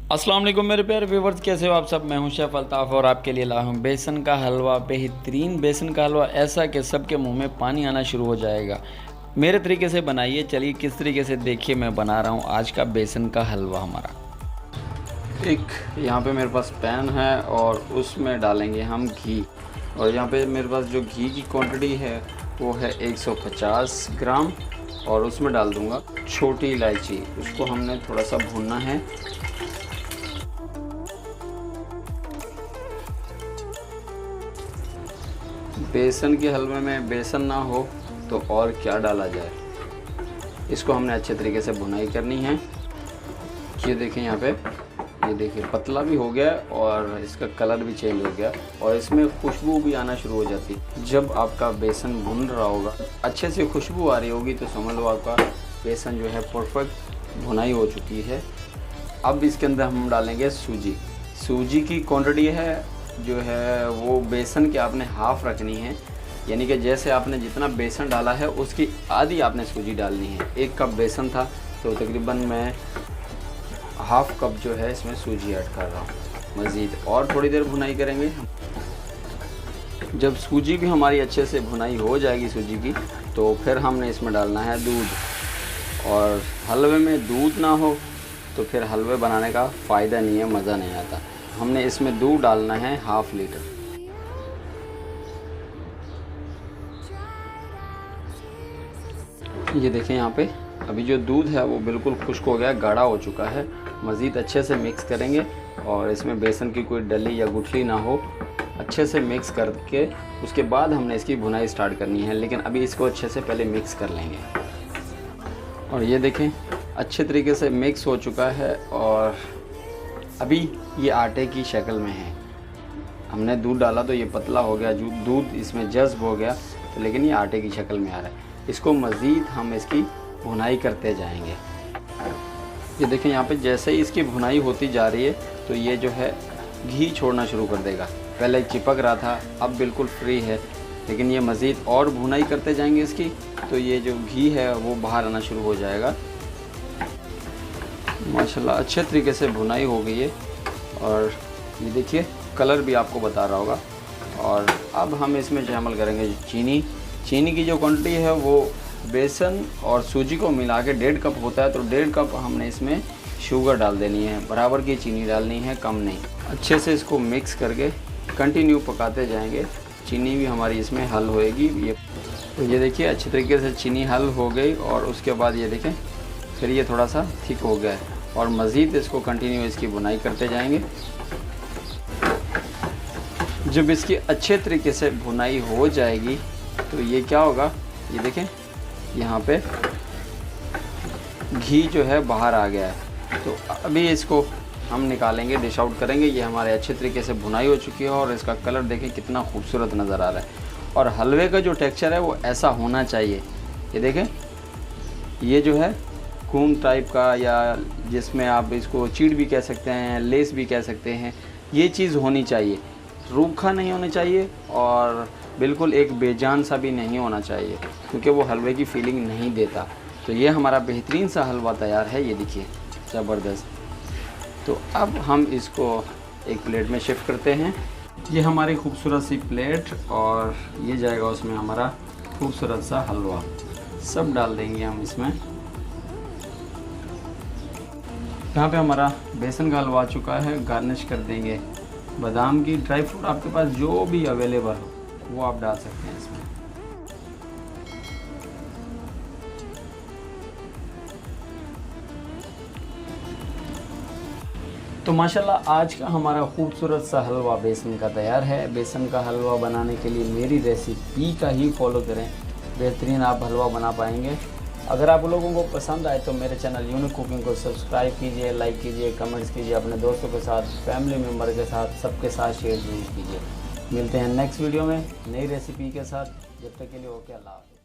अस्सलाम वालेकुम मेरे प्यारे व्यूवर्स, कैसे हो आप सब। मैं हूं शेफ अल्ताफ़ और आपके लिए लाया हूं बेसन का हलवा। बेहतरीन बेसन का हलवा, ऐसा कि सबके मुंह में पानी आना शुरू हो जाएगा। मेरे तरीके से बनाइए। चलिए किस तरीके से, देखिए मैं बना रहा हूं आज का बेसन का हलवा हमारा। एक यहाँ पे मेरे पास पैन है और उसमें डालेंगे हम घी। और यहाँ पे मेरे पास जो घी की क्वांटिटी है वो है 150 ग्राम। और उसमें डाल दूँगा छोटी इलायची। उसको हमने थोड़ा सा भूनना है। बेसन के हलवे में बेसन ना हो तो और क्या डाला जाए। इसको हमने अच्छे तरीके से भुनाई करनी है। ये देखें यहाँ पे, ये देखिए पतला भी हो गया और इसका कलर भी चेंज हो गया और इसमें खुशबू भी आना शुरू हो जाती है। जब आपका बेसन भुन रहा होगा, अच्छे से खुशबू आ रही होगी तो समझ लो आपका बेसन जो है परफेक्ट भुनाई हो चुकी है। अब इसके अंदर हम डालेंगे सूजी। सूजी की क्वांटिटी है जो है वो बेसन के आपने हाफ़ रखनी है, यानी कि जैसे आपने जितना बेसन डाला है उसकी आधी आपने सूजी डालनी है। 1 कप बेसन था तो तकरीबन मैं हाफ़ कप जो है इसमें सूजी ऐड कर रहा हूँ। मज़ीद और थोड़ी देर भुनाई करेंगे। जब सूजी भी हमारी अच्छे से भुनाई हो जाएगी सूजी की, तो फिर हमने इसमें डालना है दूध। और हलवे में दूध ना हो तो फिर हलवे बनाने का फ़ायदा नहीं है, मज़ा नहीं आता। हमने इसमें दूध डालना है 1/2 लीटर। ये देखें यहाँ पे अभी जो दूध है वो बिल्कुल खुश्क हो गया, गाढ़ा हो चुका है। मज़ीद अच्छे से मिक्स करेंगे और इसमें बेसन की कोई डली या गुठली ना हो। अच्छे से मिक्स करके उसके बाद हमने इसकी भुनाई स्टार्ट करनी है, लेकिन अभी इसको अच्छे से पहले मिक्स कर लेंगे। और ये देखें अच्छे तरीके से मिक्स हो चुका है और अभी ये आटे की शक्ल में है। हमने दूध डाला तो ये पतला हो गया, दूध इसमें जज़्ब हो गया, तो लेकिन ये आटे की शक्ल में आ रहा है। इसको मज़ीद हम इसकी भुनाई करते जाएंगे। ये देखें यहाँ पे जैसे ही इसकी भुनाई होती जा रही है तो ये जो है घी छोड़ना शुरू कर देगा। पहले चिपक रहा था, अब बिल्कुल फ्री है, लेकिन ये मज़ीद और भुनाई करते जाएंगे इसकी, तो ये जो घी है वो बाहर आना शुरू हो जाएगा। माशाल्लाह अच्छे तरीके से भुनाई हो गई है और ये देखिए कलर भी आपको बता रहा होगा। और अब हम इसमें शामिल करेंगे चीनी। चीनी की जो क्वांटिटी है वो बेसन और सूजी को मिला के 1.5 कप होता है, तो 1.5 कप हमने इसमें शुगर डाल देनी है। बराबर की चीनी डालनी है, कम नहीं। अच्छे से इसको मिक्स करके कंटिन्यू पकाते जाएंगे। चीनी भी हमारी इसमें हल होएगी। ये देखिए अच्छे तरीके से चीनी हल हो गई और उसके बाद ये देखें फिर ये थोड़ा सा थिक हो गया है और मज़ीद इसको कंटिन्यू इसकी भुनाई करते जाएंगे। जब इसकी अच्छे तरीके से भुनाई हो जाएगी तो ये क्या होगा, ये देखें यहाँ पे घी जो है बाहर आ गया है। तो अभी इसको हम निकालेंगे, डिश आउट करेंगे। ये हमारे अच्छे तरीके से भुनाई हो चुकी है और इसका कलर देखें कितना खूबसूरत नज़र आ रहा है। और हलवे का जो टेक्सचर है वो ऐसा होना चाहिए। ये देखें ये जो है खून टाइप का, या जिसमें आप इसको चीड़ भी कह सकते हैं, लेस भी कह सकते हैं, ये चीज़ होनी चाहिए। रूखा नहीं होना चाहिए और बिल्कुल एक बेजान सा भी नहीं होना चाहिए, क्योंकि वो हलवे की फीलिंग नहीं देता। तो ये हमारा बेहतरीन सा हलवा तैयार है। ये देखिए ज़बरदस्त। तो अब हम इसको एक प्लेट में शिफ्ट करते हैं। ये हमारी खूबसूरत सी प्लेट और ये जाएगा उसमें हमारा खूबसूरत सा हलवा। सब डाल देंगे हम इसमें। यहाँ पे हमारा बेसन का हलवा आ चुका है। गार्निश कर देंगे बादाम की, ड्राई फ्रूट आपके पास जो भी अवेलेबल हो वो आप डाल सकते हैं इसमें। तो माशाल्लाह आज का हमारा खूबसूरत सा हलवा बेसन का तैयार है। बेसन का हलवा बनाने के लिए मेरी रेसिपी का ही फॉलो करें, बेहतरीन आप हलवा बना पाएंगे। अगर आप लोगों को पसंद आए तो मेरे चैनल यूनिक कुकिंग को सब्सक्राइब कीजिए, लाइक कीजिए, कमेंट्स कीजिए, अपने दोस्तों के साथ, फैमिली मेम्बर के साथ, सबके साथ शेयर कीजिए। मिलते हैं नेक्स्ट वीडियो में नई रेसिपी के साथ। जब तक के लिए ओके, अल्लाह हाफ़िज़।